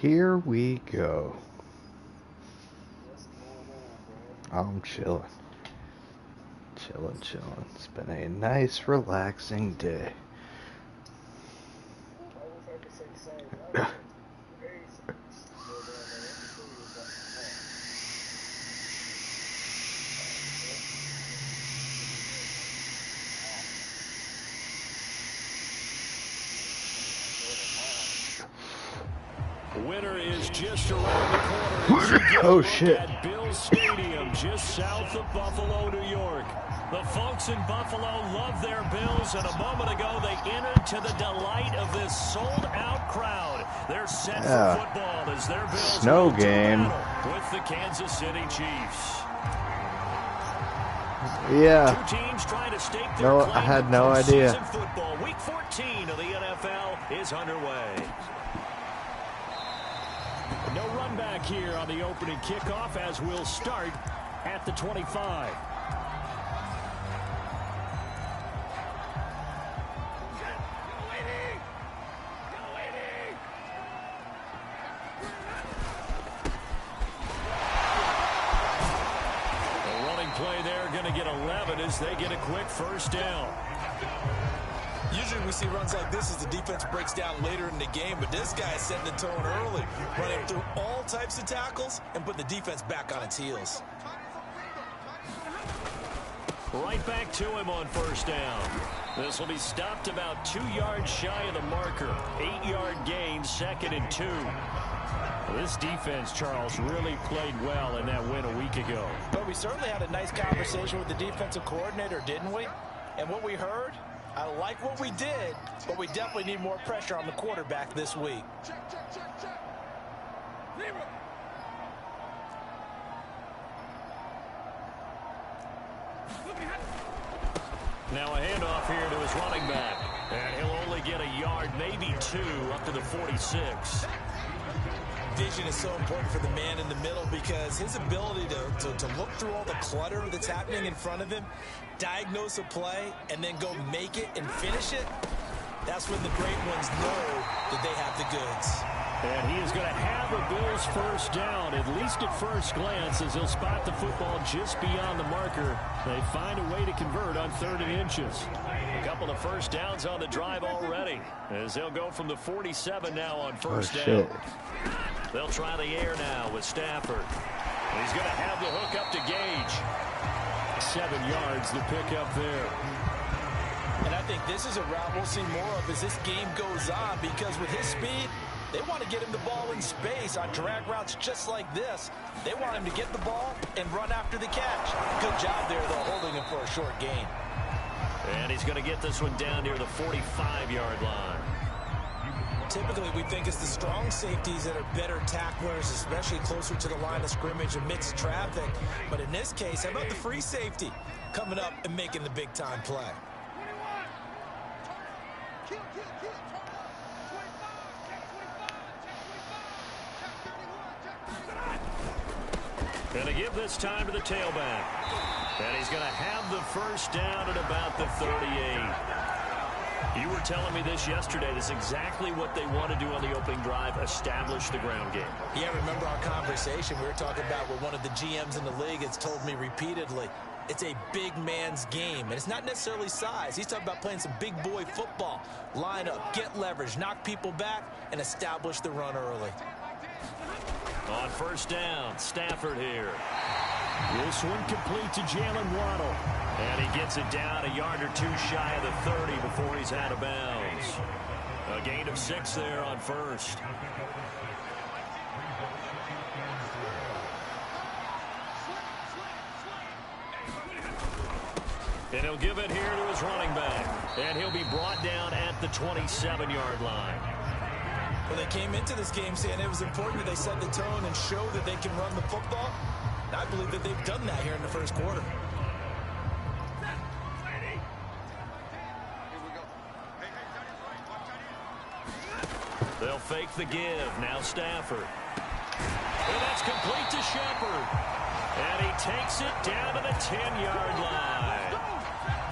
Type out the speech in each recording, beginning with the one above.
Here we go. I'm chilling. Chilling. It's been a nice, relaxing day. Winner is just around the corner. Oh shit. At Bills Stadium, just south of Buffalo, New York. The folks in Buffalo love their Bills, and a moment ago they entered to the delight of this sold-out crowd. They're set for football as their Bills snow game with the Kansas City Chiefs. Yeah. Two teams trying to stake their I had no idea. Football. Week 14 of the NFL is underway. No run back here on the opening kickoff as we'll start at the 25. The running play there going to get 11 as they get a quick first down. Usually we see runs like this as the defense breaks down later in the game, but this guy is setting the tone early, running through all types of tackles and putting the defense back on its heels. Right back to him on first down. This will be stopped about 2 yards shy of the marker. 8-yard gain, 2nd and 2. This defense, Charles, really played well in that win a week ago. But we certainly had a nice conversation with the defensive coordinator, didn't we? And what we heard, I like what we did, but we definitely need more pressure on the quarterback this week. Now a handoff here to his running back. And he'll only get a yard, maybe 2, up to the 46. Vision is so important for the man in the middle because his ability to look through all the clutter that's happening in front of him, diagnose a play, and then go make it and finish it, that's when the great ones know that they have the goods. And he is going to have a Bills first down, at least at first glance, as he'll spot the football just beyond the marker. They find a way to convert on 3rd and inches. A couple of first downs on the drive already, as they'll go from the 47 now on first down. They'll try the air now with Stafford. He's going to have the hook up to Gage. 7 yards, the pickup there. And I think this is a route we'll see more of as this game goes on, because with his speed, they want to get him the ball in space on drag routes just like this. They want him to get the ball and run after the catch. Good job there, though, holding him for a short gain. And he's going to get this one down near the 45-yard line. Typically, we think it's the strong safeties that are better tacklers, especially closer to the line of scrimmage amidst traffic. But in this case, how about the free safety coming up and making the big-time play? Going to give this time to the tailback. And he's going to have the first down at about the 38. You were telling me this yesterday. This is exactly what they want to do on the opening drive, establish the ground game. Yeah, remember our conversation. We were talking about what one of the GMs in the league has told me repeatedly. It's a big man's game, and it's not necessarily size. He's talking about playing some big boy football. Line up, get leverage, knock people back, and establish the run early. On first down, Stafford here. This one complete to Jalen Waddle. And he gets it down a yard or 2 shy of the 30 before he's out of bounds. A gain of 6 there on first. And he'll give it here to his running back. And he'll be brought down at the 27-yard line. Well, they came into this game saying it was important that they set the tone and show that they can run the football. And I believe that they've done that here in the first quarter. They'll fake the give. Now Stafford. And that's complete to Shepard. And he takes it down to the 10-yard line.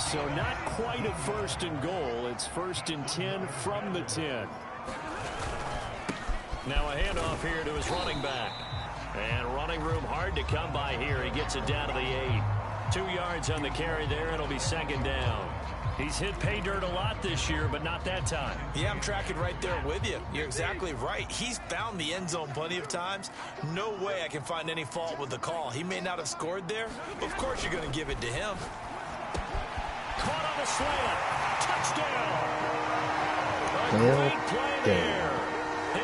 So not quite a 1st and goal. It's 1st and 10 from the 10. Now a handoff here to his running back. And running room hard to come by here. He gets it down to the 8. 2 yards on the carry there. It'll be second down. He's hit pay dirt a lot this year, but not that time. Yeah, I'm tracking right there with you. You're exactly right. He's found the end zone plenty of times. No way I can find any fault with the call. He may not have scored there, but of course you're going to give it to him. Caught on the slant. Touchdown. A Well, great play there.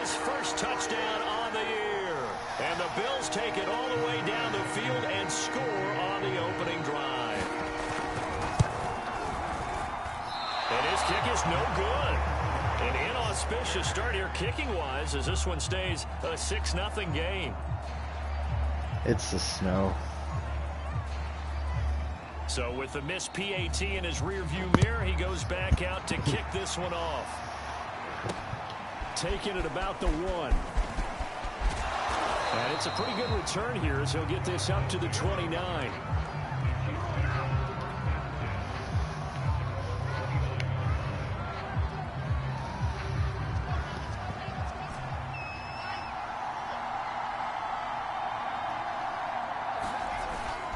His first touchdown on the year. And the Bills take it all the way down the field and score on the opening drive. And his kick is no good. An inauspicious start here kicking-wise as this one stays a 6-0 game. It's the snow. So with the missed PAT in his rearview mirror, he goes back out to kick this one off. Taking it about the 1. And it's a pretty good return here as he'll get this up to the 29.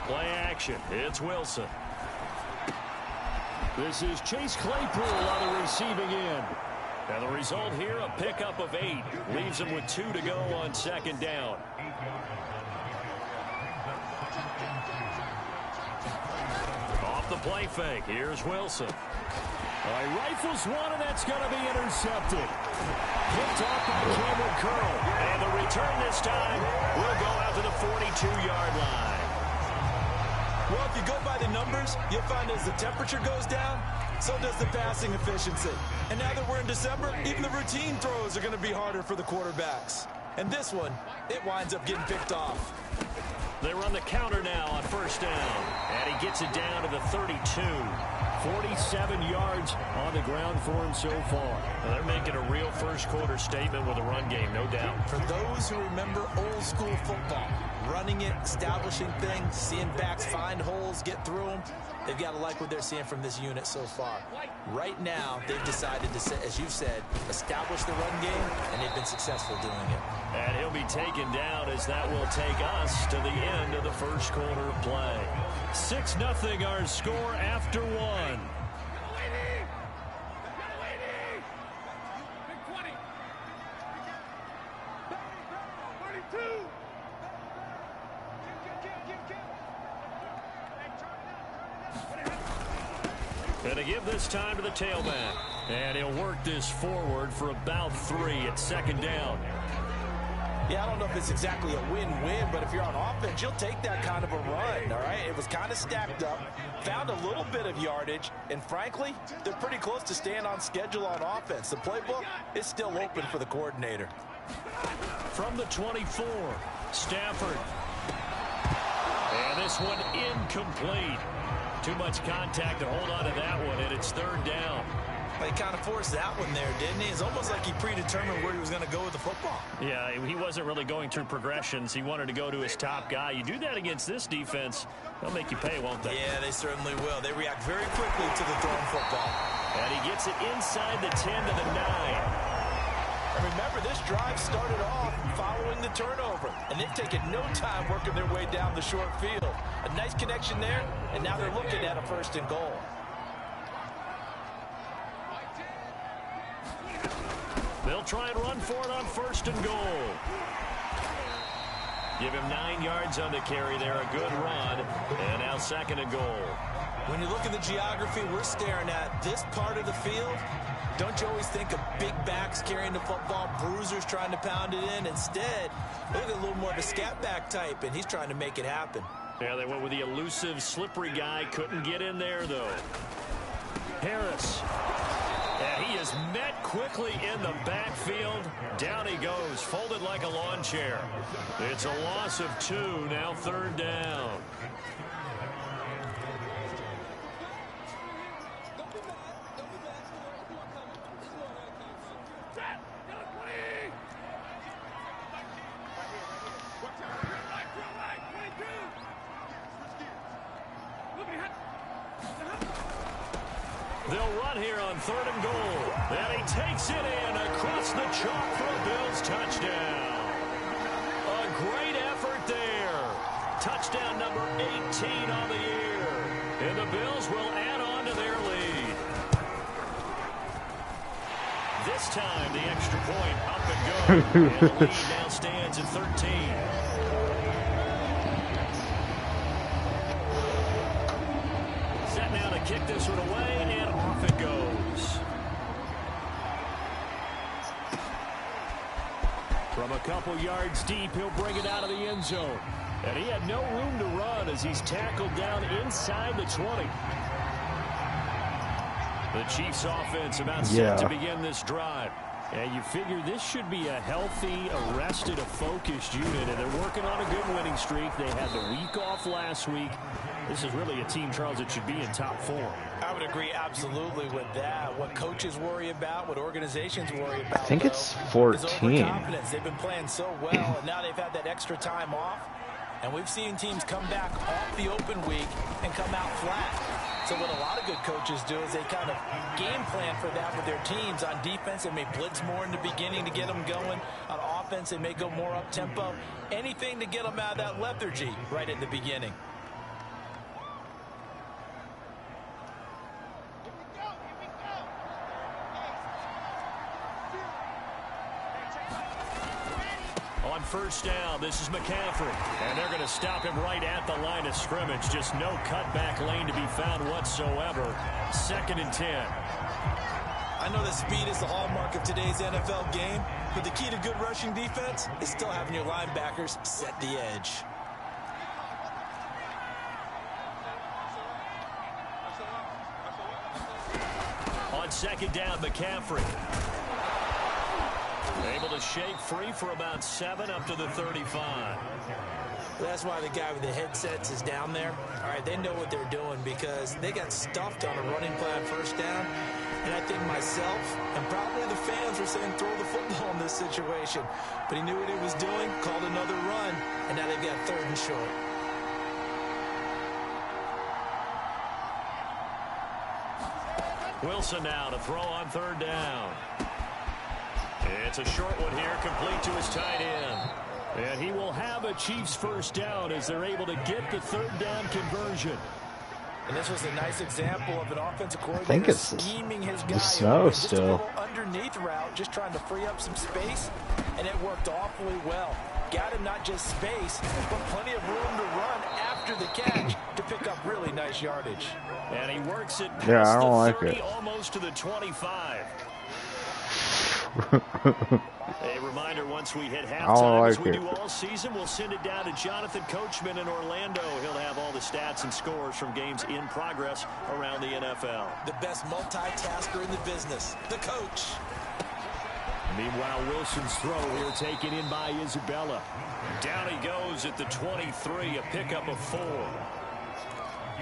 Play action. It's Wilson. This is Chase Claypool on the receiving end. And the result here, a pickup of 8. Leaves him with 2 to go on second down. Off the play fake. Here's Wilson. Rifles one, and that's going to be intercepted. Picked off by Cameron Curl. And the return this time will go out to the 42-yard line. Well, if you go by the numbers, you'll find as the temperature goes down, so does the passing efficiency. And now that we're in December, even the routine throws are going to be harder for the quarterbacks. And this one, it winds up getting picked off. They run the counter now on first down. And he gets it down to the 32. 47 yards on the ground for him so far. Now they're making a real first-quarter statement with a run game, no doubt. For those who remember old-school football, running it, establishing things, seeing backs find holes, get through them, they've got to like what they're seeing from this unit so far. Right now, they've decided to, as you said, establish the run game, and they've been successful doing it. And he'll be taken down as that will take us to the end of the first quarter of play. 6-0 our score after 1. Going to give this time to the tailback. And he'll work this forward for about 3 at second down. Yeah, I don't know if it's exactly a win-win, but if you're on offense, you'll take that kind of a run, all right? It was kind of stacked up, found a little bit of yardage, and frankly, they're pretty close to staying on schedule on offense. The playbook is still open for the coordinator. From the 24, Stafford. And this one incomplete. Too much contact to hold on to that one, and it's third down. He kind of forced that one there, didn't he? It's almost like he predetermined where he was going to go with the football. Yeah, he wasn't really going through progressions. He wanted to go to his top guy. You do that against this defense, they'll make you pay, won't they? Yeah, they certainly will. They react very quickly to the thrown football. And he gets it inside the 10 to the 9. And remember, this drive started off following the turnover, and they've taken no time working their way down the short field. A nice connection there, and now they're looking at a 1st and goal. They'll try and run for it on 1st and goal. Give him 9 yards on the carry there, a good run, and now 2nd and goal. When you look at the geography we're staring at, this part of the field, don't you always think of big backs carrying the football, bruisers trying to pound it in? Instead, look at a little more of a scat back type, and he's trying to make it happen. Yeah, they went with the elusive, slippery guy. Couldn't get in there, though. Harris. And he is met quickly in the backfield. Down he goes, folded like a lawn chair. It's a loss of 2, now 3rd down. They'll run here on 3rd and goal. And he takes it in across the chalk for a Bills touchdown. 14 on the year. And the Bills will add on to their lead. This time, the extra point up and good. And the lead now stands at 13. Set now to kick this one away, and off it goes. From a couple yards deep, he'll bring it out of the end zone. And he had no room to run as he's tackled down inside the 20. The Chiefs offense about set to begin this drive. And you figure this should be a healthy, arrested, a focused unit. And they're working on a good winning streak. They had the week off last week. This is really a team, Charles, that should be in top 4. I would agree absolutely with that. What coaches worry about, what organizations worry about, I think it's 14. Is overconfidence. They've been playing so well, and now they've had that extra time off. And we've seen teams come back off the open week and come out flat. So what a lot of good coaches do is they kind of game plan for that with their teams. On defense, they may blitz more in the beginning to get them going. On offense, they may go more up-tempo. Anything to get them out of that lethargy right at the beginning. On first down, this is McCaffrey. And they're going to stop him right at the line of scrimmage. Just no cutback lane to be found whatsoever. 2nd and 10. I know that speed is the hallmark of today's NFL game, but the key to good rushing defense is still having your linebackers set the edge. On 2nd down, McCaffrey. Able to shake free for about 7 up to the 35. That's why the guy with the headsets is down there. All right, they know what they're doing because they got stuffed on a running play on first down. And I think myself and probably the fans were saying throw the football in this situation. But he knew what he was doing, called another run, and now they've got 3rd and short. Wilson now to throw on 3rd down. It's a short one here, complete to his tight end. And he will have a Chiefs first down as they're able to get the 3rd down conversion. And this was a nice example of an offensive coordinator scheming his guy. The snow just still. a little underneath route, just trying to free up some space, and it worked awfully well. Got him not just space, but plenty of room to run after the catch to pick up really nice yardage. And he works it past the 30, almost to the 25. A reminder, once we hit halftime, as we do all season, we'll send it down to Jonathan Coachman in Orlando. He'll have all the stats and scores from games in progress around the NFL. The best multitasker in the business, the coach. Meanwhile, Wilson's throw here taken in by Isabella. Down he goes at the 23, a pickup of 4.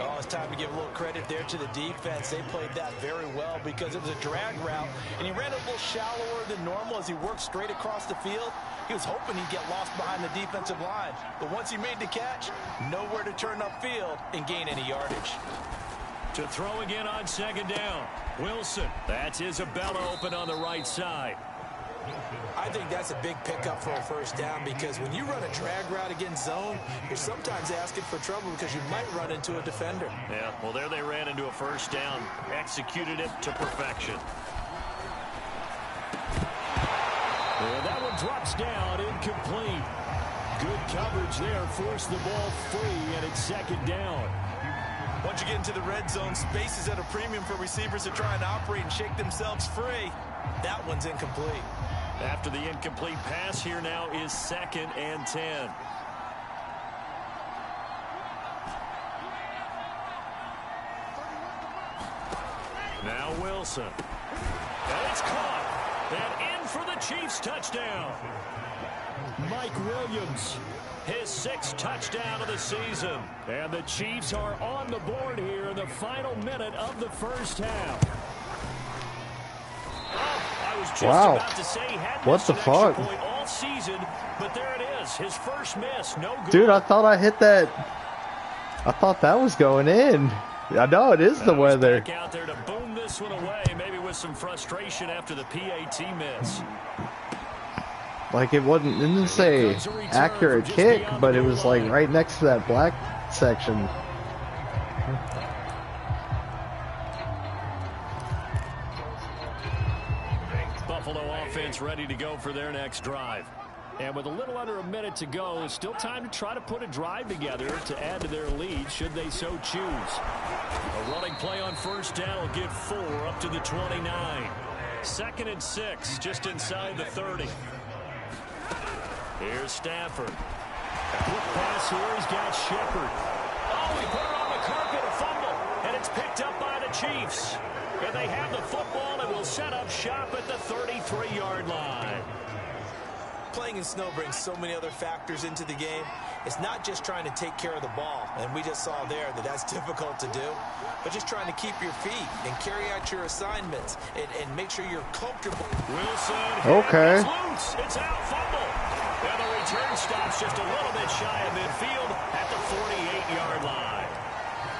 Oh, it's time to give a little credit there to the defense. They played that very well because it was a drag route, and he ran a little shallower than normal as he worked straight across the field. He was hoping he'd get lost behind the defensive line, but once he made the catch, nowhere to turn upfield and gain any yardage. To throw again on 2nd down, Wilson. That's Isabella open on the right side. I think that's a big pickup for a first down because when you run a drag route against zone, you're sometimes asking for trouble because you might run into a defender. Yeah, well, there they ran into a first down, executed it to perfection. And that one drops down, incomplete. Good coverage there, forced the ball free, and it's 2nd down. Once you get into the red zone, space is at a premium for receivers to try and operate and shake themselves free. That one's incomplete. After the incomplete pass, here now is 2nd and 10. Now Wilson. And it's caught. And in for the Chiefs touchdown. Mike Williams, his 6th touchdown of the season. And the Chiefs are on the board here in the final minute of the first half. Wow. What the fuck? All season, but there it is. His first miss. No good. Dude, I thought I hit that. I thought that was going in. I know it is the weather. Back out there to boom this one away, maybe with some frustration after the PAT miss. Like it didn't say accurate kick, but it was like right next to that black section. Buffalo offense ready to go for their next drive. And with a little under a minute to go, still time to try to put a drive together to add to their lead should they so choose. A running play on first down will give 4 up to the 29. 2nd and 6, just inside the 30. Here's Stafford. A quick pass here. He's got Shepard. Oh, he put it on the carpet, a fumble. And it's picked up by the Chiefs. And they have the football and will set up shop at the 33-yard line. Playing in snow brings so many other factors into the game. It's not just trying to take care of the ball, and we just saw there that that's difficult to do, but just trying to keep your feet and carry out your assignments and make sure you're comfortable. Wilson. Okay. Loose. It's out. Fumble. And the return stops just a little bit shy of midfield at the 48-yard line.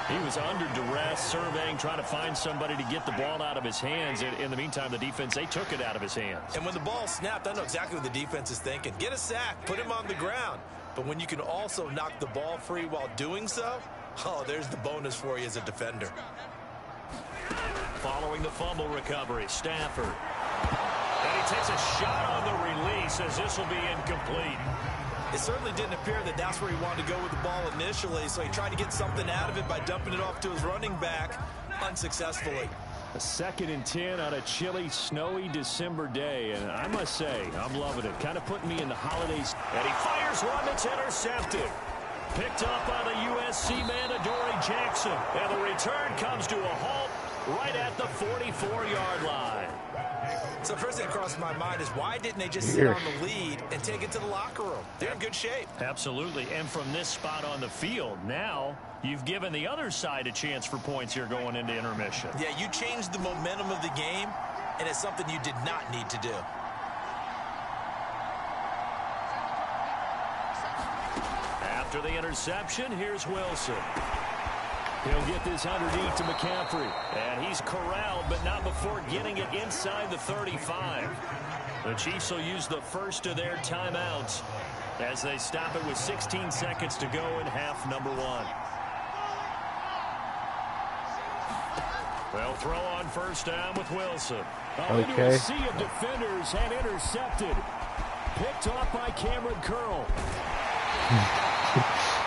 He was under duress, surveying, trying to find somebody to get the ball out of his hands. In the meantime, the defense, they took it out of his hands. And when the ball snapped, I know exactly what the defense is thinking. Get a sack, put him on the ground. But when you can also knock the ball free while doing so, oh, there's the bonus for you as a defender. Following the fumble recovery, Stafford. And he takes a shot on the release as this will be incomplete. It certainly didn't appear that that's where he wanted to go with the ball initially, so he tried to get something out of it by dumping it off to his running back unsuccessfully. A 2nd and 10 on a chilly, snowy December day, and I must say, I'm loving it. Kind of putting me in the holidays. And he fires one that's intercepted. Picked up by the USC man, Adoree Jackson. And the return comes to a halt right at the 44-yard line. So first thing that crossed my mind is why didn't they just sit on the lead and take it to the locker room? They're in good shape. Absolutely. And from this spot on the field, now you've given the other side a chance for points here going into intermission. Yeah, you changed the momentum of the game, and it's something you did not need to do. After the interception, here's Wilson. He'll get this underneath to McCaffrey. And he's corralled, but not before getting it inside the 35. The Chiefs will use the first of their timeouts as they stop it with 16 seconds to go in half number 1. They'll throw on first down with Wilson. Into a sea of defenders and intercepted. Picked off by Cameron Curl.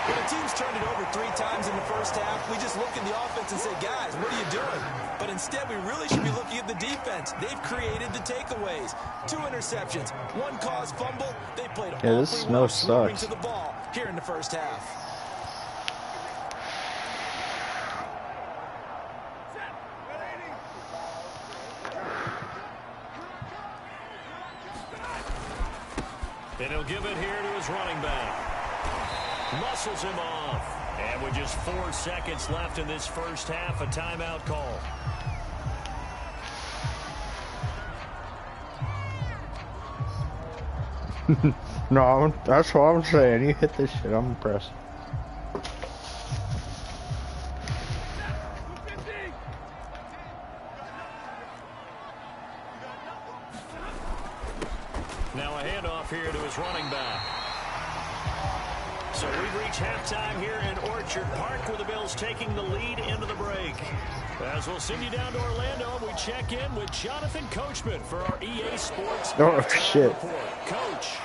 When the team's turned it over 3 times in the first half, we just look at the offense and say, guys, what are you doing? But instead, we really should be looking at the defense. They've created the takeaways. 2 interceptions, 1 caused fumble. They played this snow sucks to the ball here in the first half. And he'll give it here to his running back. Muscles him off. And with just 4 seconds left in this first half, a timeout call. No, that's what I'm saying. You hit this shit, I'm impressed. Now a handoff here to his running back. So we've reached halftime here in Orchard Park with the Bills taking the lead into the break. As we'll send you down to Orlando, we check in with Jonathan Coachman for our EA Sports shit. report. Coach.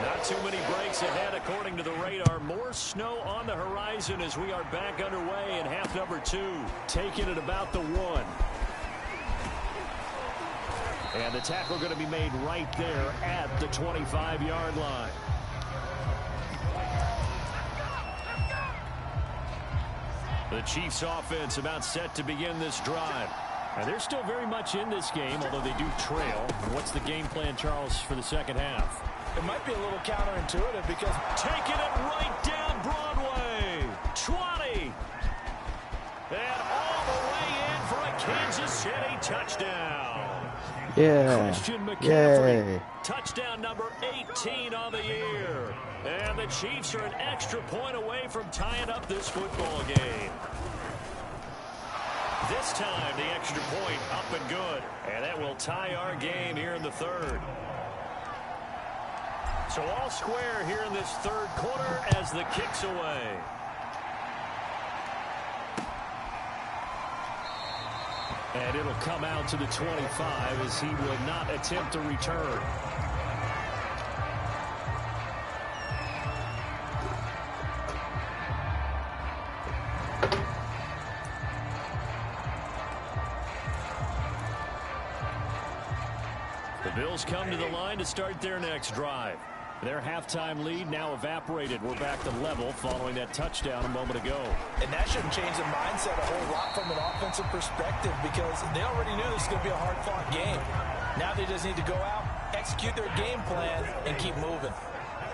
Not too many breaks ahead according to the radar. More snow on the horizon as we are back underway in half number 2. Taking it about the 1. And the tackle going to be made right there at the 25-yard line. The Chiefs offense about set to begin this drive. And they're still very much in this game, although they do trail. What's the game plan, Charles, for the second half? It might be a little counterintuitive because taking it right down Broadway. 20. And all the way in for a Kansas City touchdown. Yeah. Christian McCaffrey. Yay. Touchdown number 18 on the year. And the Chiefs are an extra point away from tying up this football game. This time, the extra point up and good. And that will tie our game here in the third. So all square here in this third quarter as the kick's away. And it'll come out to the 25 as he will not attempt to return. The Bills come to the line to start their next drive. Their halftime lead now evaporated. We're back to level following that touchdown a moment ago. And that shouldn't change the mindset a whole lot from an offensive perspective because they already knew this was going to be a hard-fought game. Now they just need to go out, execute their game plan, and keep moving.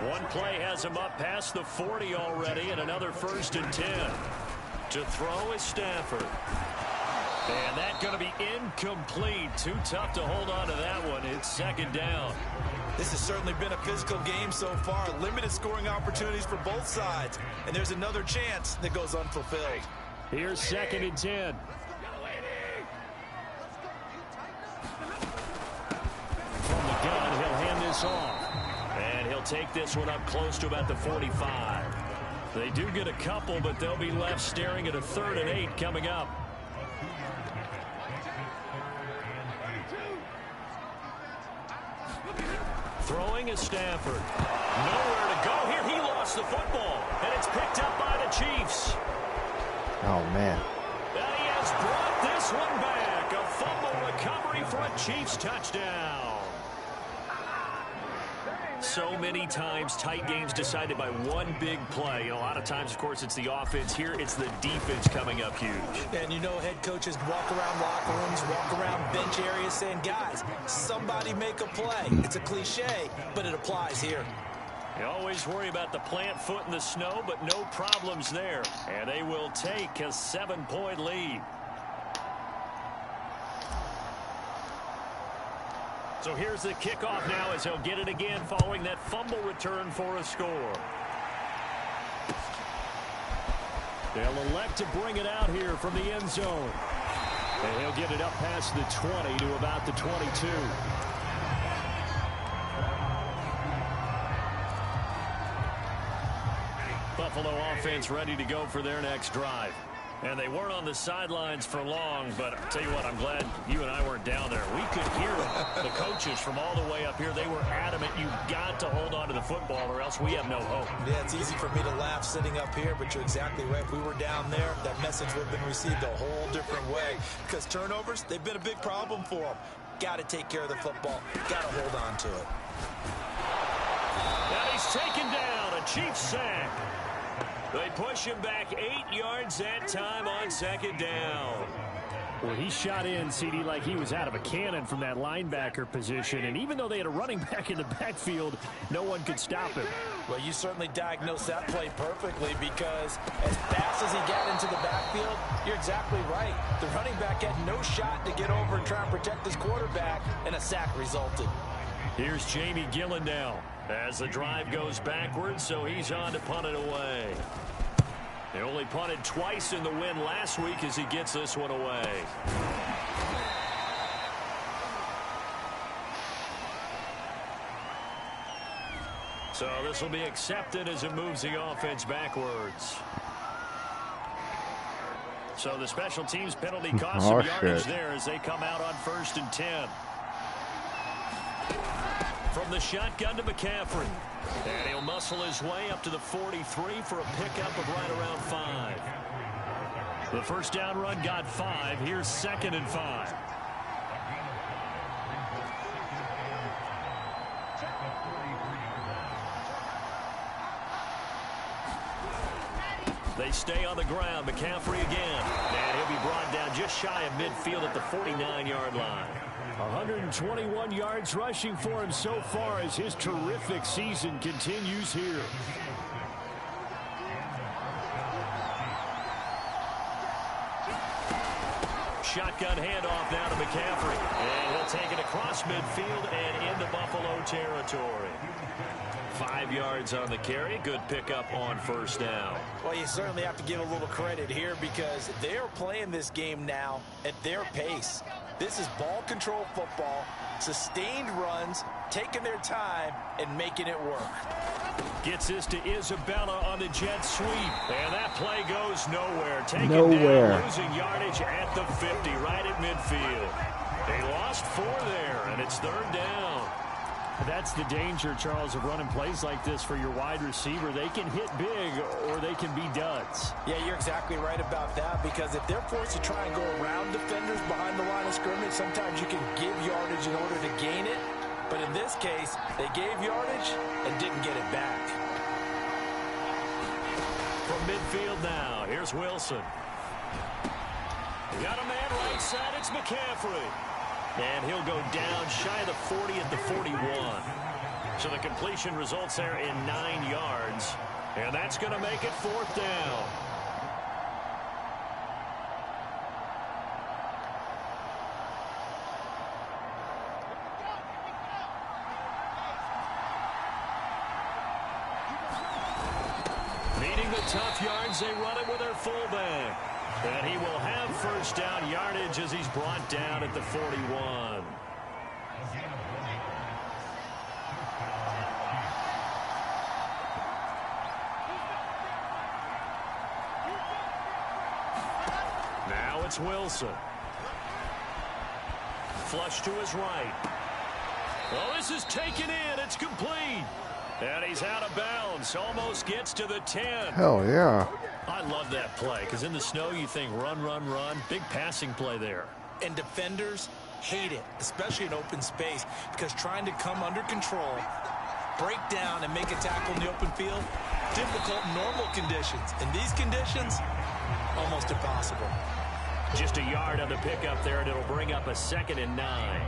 One play has him up past the 40 already, and another 1st and 10. To throw is Stafford. And that's going to be incomplete. Too tough to hold on to that one. It's 2nd down. This has certainly been a physical game so far. Limited scoring opportunities for both sides. And there's another chance that goes unfulfilled. Here's 2nd and 10. From the gun, he'll hand this off. And he'll take this one up close to about the 45. They do get a couple, but they'll be left staring at a 3rd and 8 coming up. Throwing is Stafford. Nowhere to go here. He lost the football. And it's picked up by the Chiefs. Oh, man. And he has brought this one back. A fumble recovery for a Chiefs touchdown. So many times tight games decided by one big play. You know, a lot of times, of course, it's the offense. Here, it's the defense coming up huge. And you know head coaches walk around locker rooms, walk around bench areas saying, guys, somebody make a play. It's a cliche, but it applies here. You always worry about the plant foot in the snow, but no problems there. And they will take a 7-point lead. So here's the kickoff now as he'll get it again following that fumble return for a score. They'll elect to bring it out here from the end zone. And he'll get it up past the 20 to about the 22. Buffalo offense ready to go for their next drive. And they weren't on the sidelines for long, but I'll tell you what, I'm glad you and I weren't down there. We could hear the coaches from all the way up here. They were adamant, you've got to hold on to the football or else we have no hope. Yeah, it's easy for me to laugh sitting up here, but you're exactly right. If we were down there, that message would have been received a whole different way. Because turnovers, they've been a big problem for them. Got to take care of the football. Got to hold on to it. Now he's taken down, a Chiefs sack. They push him back 8 yards that time on 2nd down. Well, he shot in, CD, like he was out of a cannon from that linebacker position. And even though they had a running back in the backfield, no one could stop him. Well, you certainly diagnosed that play perfectly because as fast as he got into the backfield, you're exactly right. The running back had no shot to get over and try and protect his quarterback, and a sack resulted. Here's Jamie Gillen now as the drive goes backwards, so he's on to punt it away. They only punted twice in the win last week as he gets this one away. So this will be accepted as it moves the offense backwards. So the special teams penalty cost some yardage there as they come out on 1st and 10. From the shotgun to McCaffrey. And he'll muscle his way up to the 43 for a pickup of right around 5. The first down run got 5. Here's 2nd and 5. They stay on the ground. McCaffrey again. And he'll be brought down just shy of midfield at the 49-yard line. 121 yards rushing for him so far as his terrific season continues here. Shotgun handoff now to McCaffrey. And he'll take it across midfield and into Buffalo territory. 5 yards on the carry. Good pickup on 1st down. Well, you certainly have to give a little credit here because they're playing this game now at their pace. This is ball control football, sustained runs, taking their time, and making it work. Gets this to Isabella on the jet sweep. And that play goes nowhere. Taken Nowhere. down, losing yardage at the 50, right at midfield. They lost 4 there, and it's 3rd down. That's the danger, Charles, of running plays like this for your wide receiver. They can hit big or they can be duds. Yeah, you're exactly right about that, because if they're forced to try and go around defenders behind the line of scrimmage, sometimes you can give yardage in order to gain it. But in this case, they gave yardage and didn't get it back. From midfield now, here's Wilson. Got a man right side, it's McCaffrey. And he'll go down shy of the 40 at the 41. So the completion results there in 9 yards. And that's going to make it 4th down. Needing the tough yards, they run it with their fullback. And he will have 1st down yardage as he's brought down at the 41. Now it's Wilson. Flush to his right. Oh, this is taken in. It's complete. And he's out of bounds. Almost gets to the 10. Hell yeah. I love that play, because in the snow you think run, run, run. Big passing play there. And defenders hate it, especially in open space, because trying to come under control, break down, and make a tackle in the open field, difficult in normal conditions. In these conditions, almost impossible. Just a yard on the pickup there, and it'll bring up a 2nd and 9.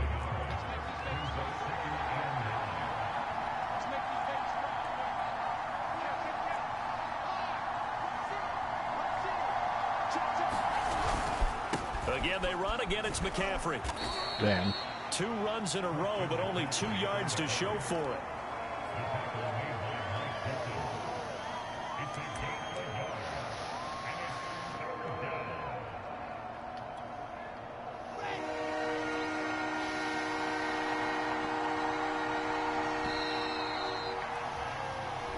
Again, they run. Again, it's McCaffrey. Damn. 2 runs in a row, but only 2 yards to show for it.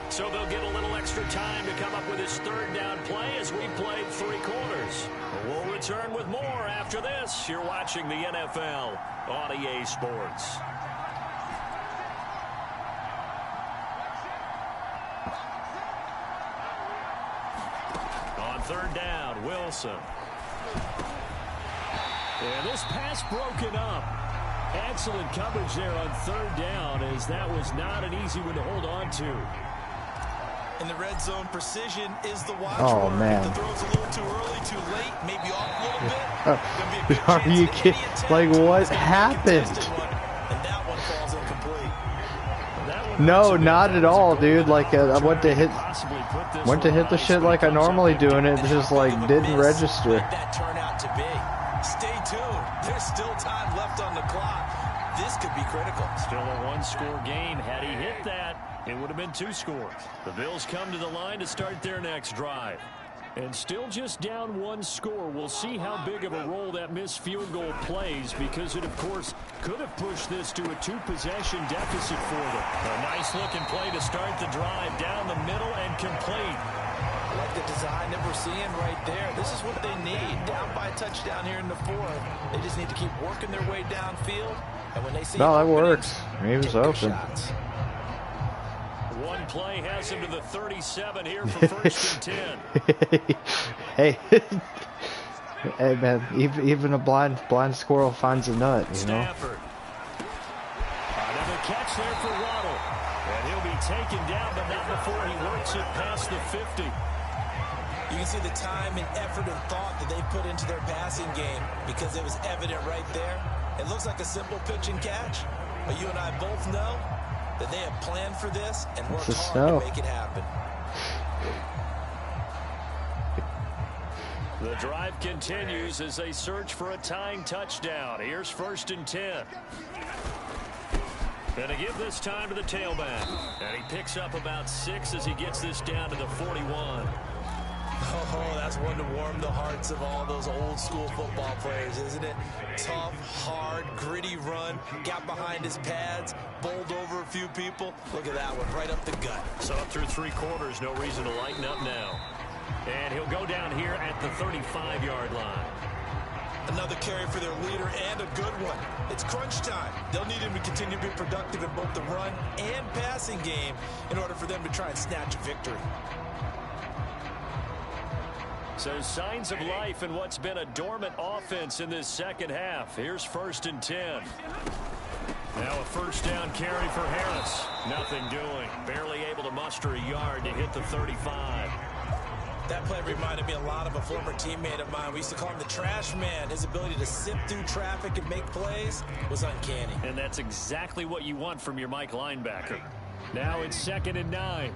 So they'll get a little extra time to come up with his 3rd down play as we played 3 quarters. We'll return with more after this. You're watching the NFL on EA Sports. On 3rd down, Wilson. And this pass broken up. Excellent coverage there on 3rd down, as that was not an easy one to hold on to. In the red zone, precision is the watch Oh, word. man. If the throw's a little too early, too late, maybe off a little bit. Gonna be a good Are chance you that kidding? any attempt Like, what is gonna be a happened? contested one, and that one falls incomplete. No, not at all, dude. Like, I went to hit the shit like I normally do, and it just, like, didn't register. Let that turn out to be. Stay tuned. There's still time left on the clock. This could be critical. Still a 1-score game. Had he hit that, it would have been 2 scores. The Bills come to the line to start their next drive. And still just down 1 score. We'll see how big of a role that missed field goal plays, because it, of course, could have pushed this to a 2-possession deficit for them. A nice-looking play to start the drive down the middle and complete. I like the design that we're seeing right there. This is what they need. Down by a touchdown here in the 4th. They just need to keep working their way downfield. And when they see No, that openings, works. He was take good open. shots. One play has him to the 37 here for 1st and 10. Hey, hey, man. Even a blind squirrel finds a nut. You know. Stafford. Another catch there for Waddle. And he'll be taken down, but not before he works it past the 50. You can see the time and effort and thought that they put into their passing game, because it was evident right there. It looks like a simple pitch and catch, but you and I both know that they have planned for this and worked hard to make it happen. The drive continues as they search for a tying touchdown. Here's 1st and 10. Gonna give this time to the tailback. And he picks up about 6 as he gets this down to the 41. Oh, that's one to warm the hearts of all those old school football players, isn't it? Tough, hard, gritty run, got behind his pads, bowled over a few people. Look at that one, right up the gut. So up through 3 quarters, no reason to lighten up now. And he'll go down here at the 35-yard line. Another carry for their leader and a good one. It's crunch time. They'll need him to continue to be productive in both the run and passing game in order for them to try and snatch a victory. So signs of life in what's been a dormant offense in this second half. Here's 1st and 10. Now a first down carry for Harris. Nothing doing. Barely able to muster a yard to hit the 35. That play reminded me a lot of a former teammate of mine. We used to call him the trash man. His ability to sift through traffic and make plays was uncanny. And that's exactly what you want from your Mike linebacker. Now it's 2nd and 9.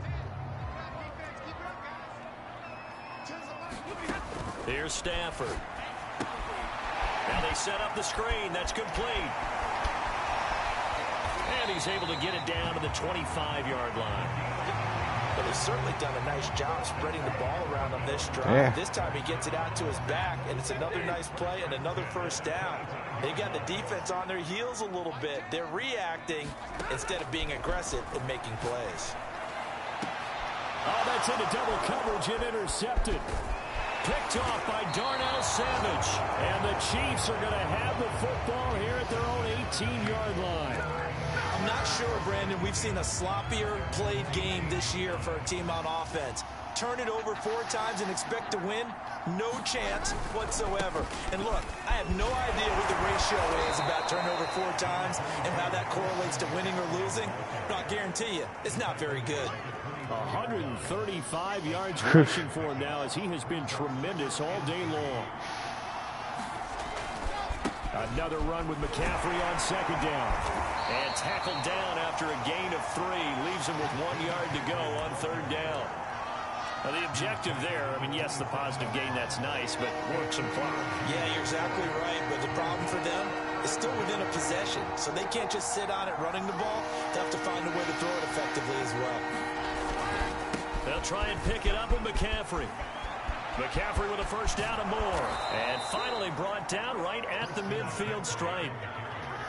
Here's Stafford. Now they set up the screen. That's complete. And he's able to get it down to the 25-yard line. But he's certainly done a nice job spreading the ball around on this drive. Yeah. This time he gets it out to his back, and it's another nice play and another first down. They've got the defense on their heels a little bit. They're reacting instead of being aggressive and making plays. Oh, that's into double coverage and intercepted. Picked off by Darnell Savage. And the Chiefs are going to have the football here at their own 18-yard line. I'm not sure, Brandon, we've seen a sloppier played game this year for a team on offense. Turn it over 4 times and expect to win? No chance whatsoever. And look, I have no idea what the ratio is about turnover 4 times and how that correlates to winning or losing. But I'll guarantee you, it's not very good. 135 yards rushing for him now as he has been tremendous all day long. Another run with McCaffrey on 2nd down. And tackled down after a gain of 3. Leaves him with 1 yard to go on 3rd down. Now the objective there, I mean, yes, the positive gain, that's nice, but work some clock. Yeah, you're exactly right. But the problem for them is still within a possession. So they can't just sit on it running the ball. They'll have to find a way to throw it effectively as well. They'll try and pick it up with McCaffrey. McCaffrey with a first down and more. And finally brought down right at the midfield stripe.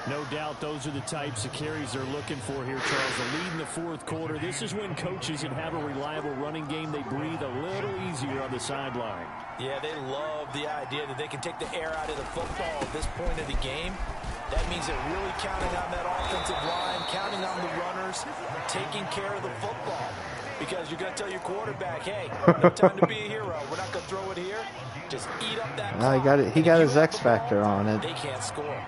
No doubt those are the types of carries they're looking for here, Charles. The lead in the 4th quarter. This is when coaches that have a reliable running game, they breathe a little easier on the sideline. Yeah, they love the idea that they can take the air out of the football at this point of the game. That means they're really counting on that offensive line, counting on the runners, taking care of the football. Because you're going to tell your quarterback, hey, no time to be a hero. We're not going to throw it here. Just eat up that clock. He got it. He got his X factor on it. They can't score.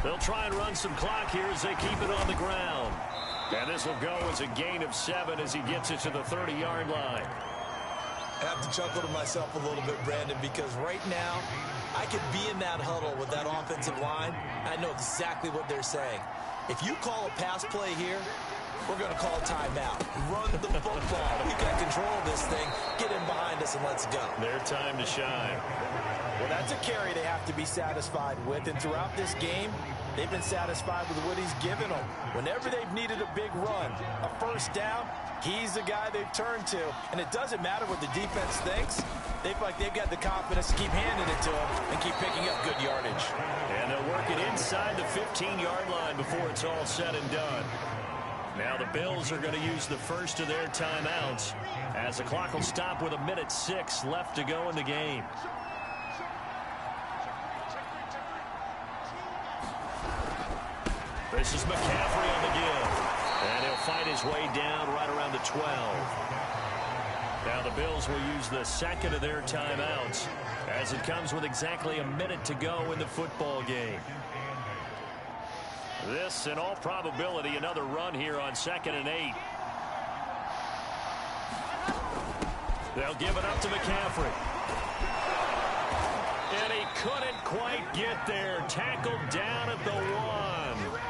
They'll try and run some clock here as they keep it on the ground. And this will go as a gain of 7 as he gets it to the 30-yard line. I have to chuckle to myself a little bit, Brandon, because right now I could be in that huddle with that offensive line. I know exactly what they're saying. If you call a pass play here, we're going to call a timeout. Run the football. We've got control of this thing. Get in behind us and let's go. Their time to shine. Well, that's a carry they have to be satisfied with. And throughout this game, they've been satisfied with what he's given them. Whenever they've needed a big run, a first down, he's the guy they've turned to. And it doesn't matter what the defense thinks. They feel like they've got the confidence to keep handing it to him and keep picking up good yardage. And they'll work it inside the 15-yard line before it's all said and done. Now the Bills are going to use the first of their timeouts as the clock will stop with 1:06 left to go in the game. This is McCaffrey on the give. And he'll fight his way down right around the 12. Now the Bills will use the second of their timeouts as it comes with exactly 1 minute to go in the football game. This, in all probability, another run here on 2nd and 8. They'll give it up to McCaffrey. And he couldn't quite get there. Tackled down at the 1.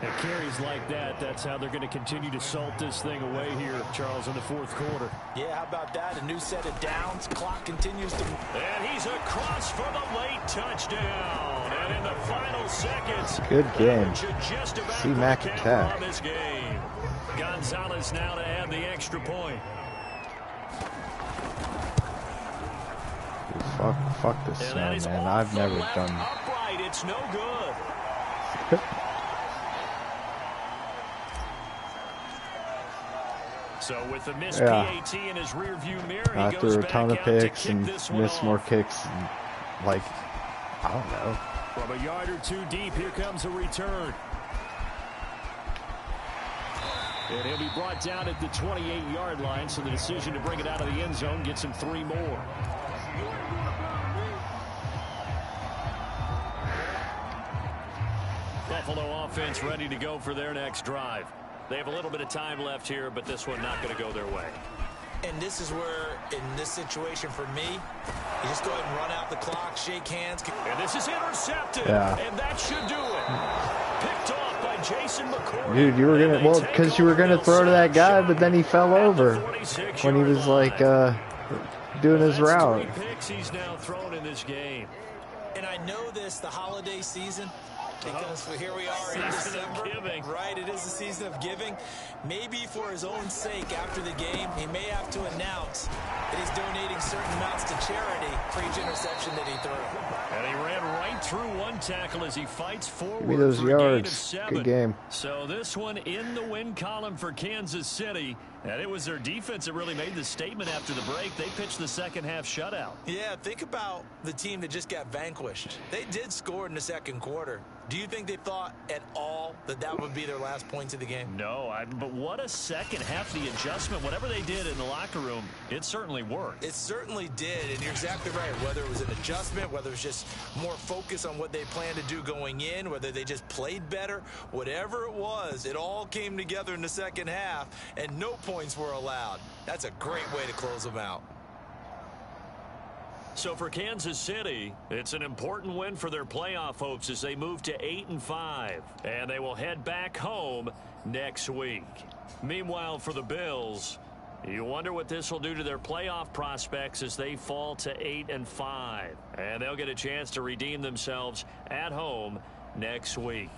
And carries like that, that's how they're going to continue to salt this thing away here, Charles, in the fourth quarter. Yeah, how about that? A new set of downs. Clock continues to... And he's across for the late touchdown. And in the final seconds, good game. Just about C-Mac attack. this game. Gonzalez now to add the extra point. Fuck this snow, man. I've never done... Upright. It's no good. So with the missed PAT in his rearview mirror, I threw a ton of picks and missed more kicks. And, like, I don't know. From a yard or two deep, here comes a return. And he'll be brought down at the 28-yard line, so the decision to bring it out of the end zone gets him 3 more. Buffalo offense ready to go for their next drive. They have a little bit of time left here, but this one not going to go their way. And this is where, in this situation for me, you just go ahead and run out the clock, shake hands. And this is intercepted. Yeah. And that should do it. Picked off by Jason McCoy. Dude, you were going to, well, because you were going to throw to that guy, but then he fell over when he was, like, doing his route. 3 picks he's now thrown in this game. And I know this, the holiday season, because here we are in December, right? It is the season of giving. Maybe for his own sake, after the game, he may have to announce that he's donating certain amounts to charity for each interception that he threw. And he ran right through one tackle as he fights forward. Give me those yards. Good game. So this one in the win column for Kansas City. And it was their defense that really made the statement after the break. They pitched the second half shutout. Yeah, think about the team that just got vanquished. They did score in the second quarter. Do you think they thought at all that that would be their last points of the game? No, but what a second half. The adjustment, whatever they did in the locker room, it certainly worked. It certainly did, and you're exactly right. Whether it was an adjustment, whether it was just more focus on what they planned to do going in, whether they just played better, whatever it was, it all came together in the second half, and no points were allowed. That's a great way to close them out. So for Kansas City, it's an important win for their playoff hopes as they move to 8-5. And they will head back home next week. Meanwhile, for the Bills, you wonder what this will do to their playoff prospects as they fall to 8-5. And they'll get a chance to redeem themselves at home next week.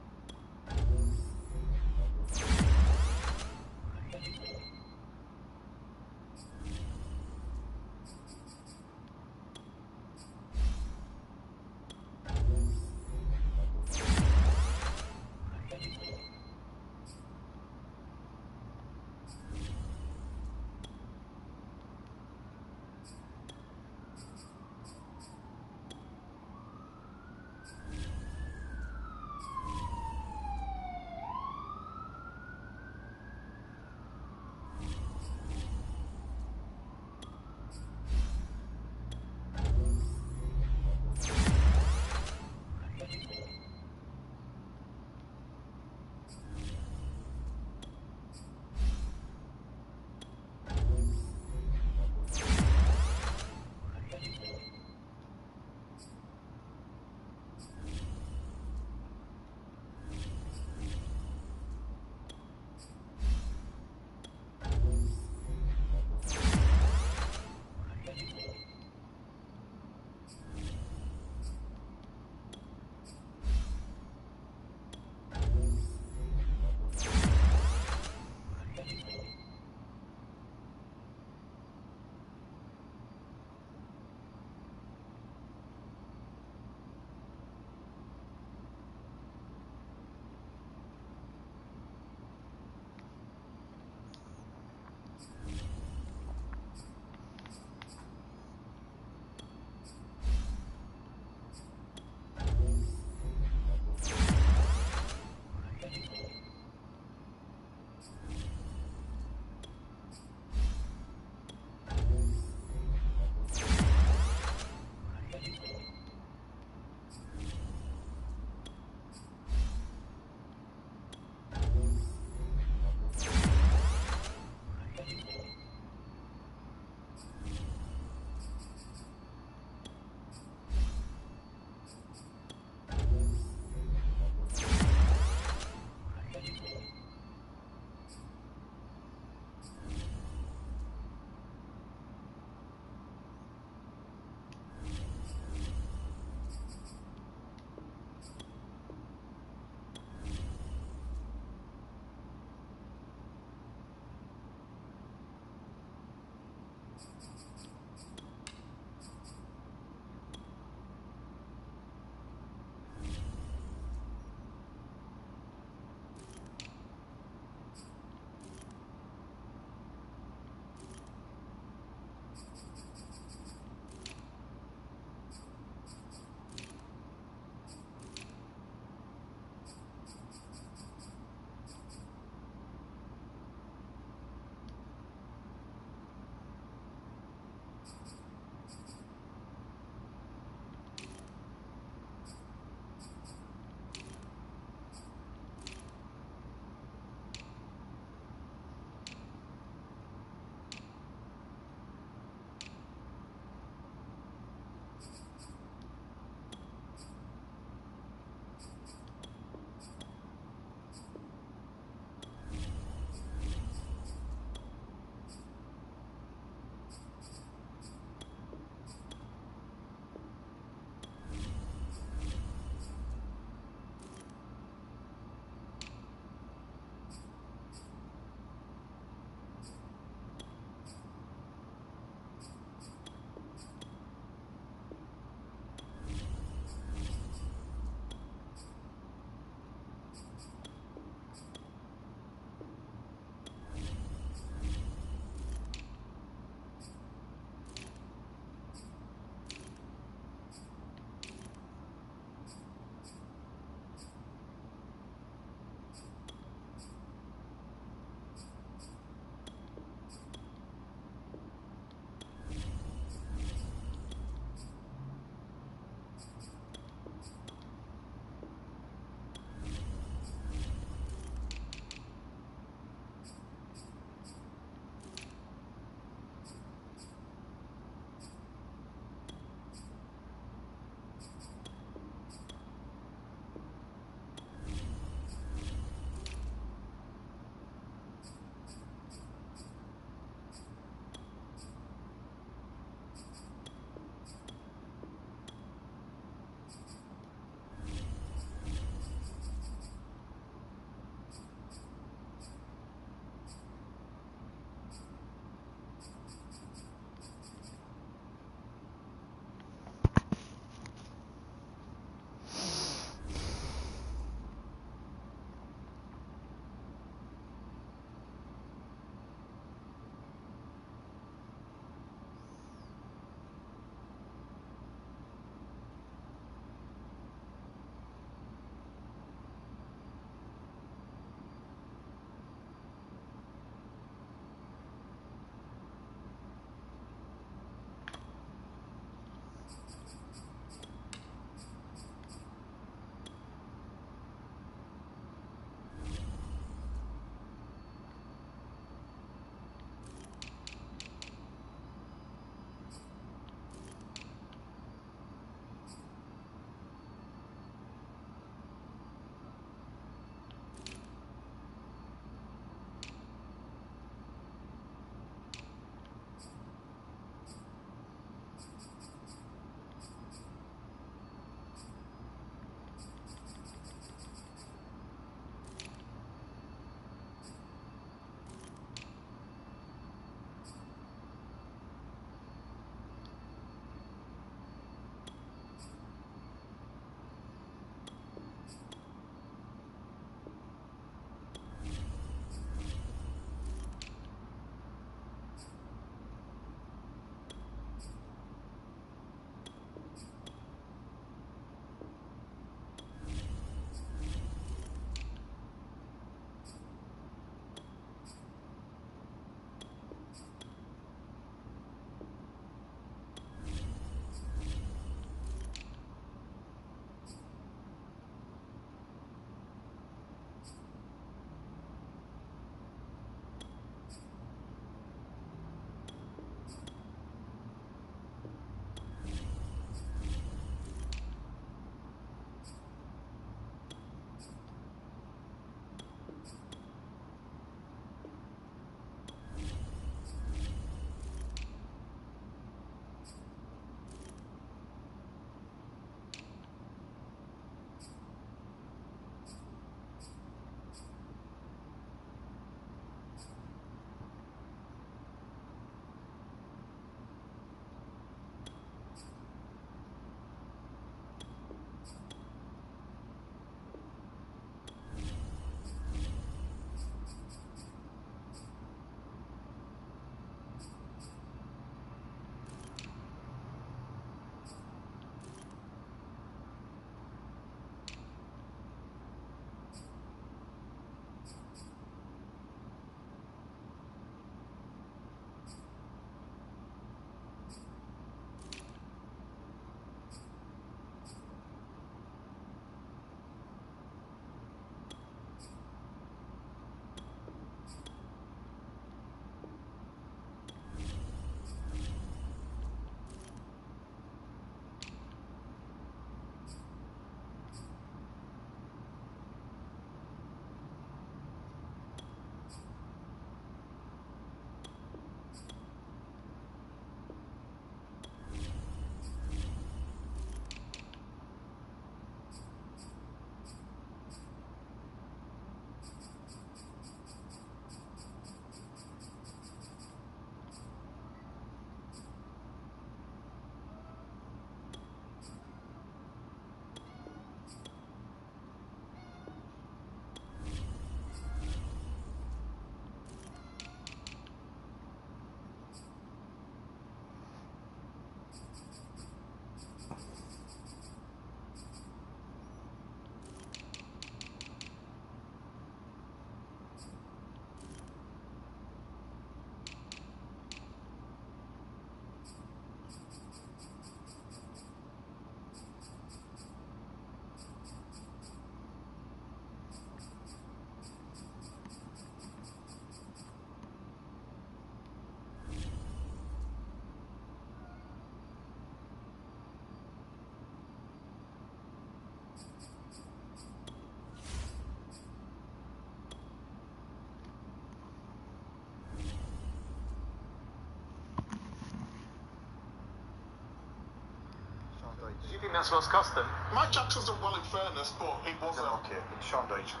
Do you think that's what's cost them? Mike Jackson's done well in fairness, but it wasn't. Okay, Sean Dyche.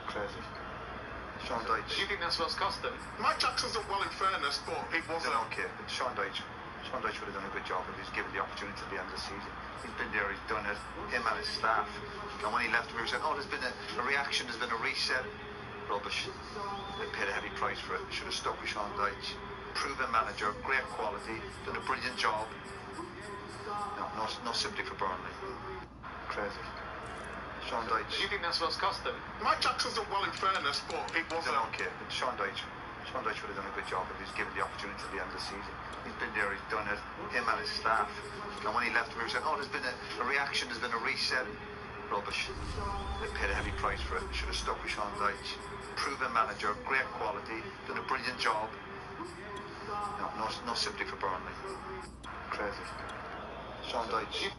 Crazy. Sean Dyche. Do you think that's what's cost them? Mike Jackson's done well in fairness, but it wasn't. Okay, Sean Dyche. Sean Dyche would have done a good job if he was given the opportunity at the end of the season. He's been there, he's done it, him and his staff. And when he left, we were saying, oh, there's been a reaction, there's been a reset. Rubbish. They paid a heavy price for it. Should have stuck with Sean Dyche. Proven manager, great quality, done a brilliant job. No sympathy for Burnley. Crazy. Sean Dyche. Do you think that's what's cost them? Mike Jackson's done well in fairness, but it wasn't. Okay, Sean Dyche. Sean Dyche would have done a good job if he was given the opportunity at the end of the season. He's been there, he's done it, him and his staff. And when he left, we were saying, oh, there's been a reaction, there's been a reset. Rubbish. They paid a heavy price for it. Should have stuck with Sean Dyche. Proven manager, great quality, done a brilliant job. No sympathy for Burnley. Crazy. Sean Dyche.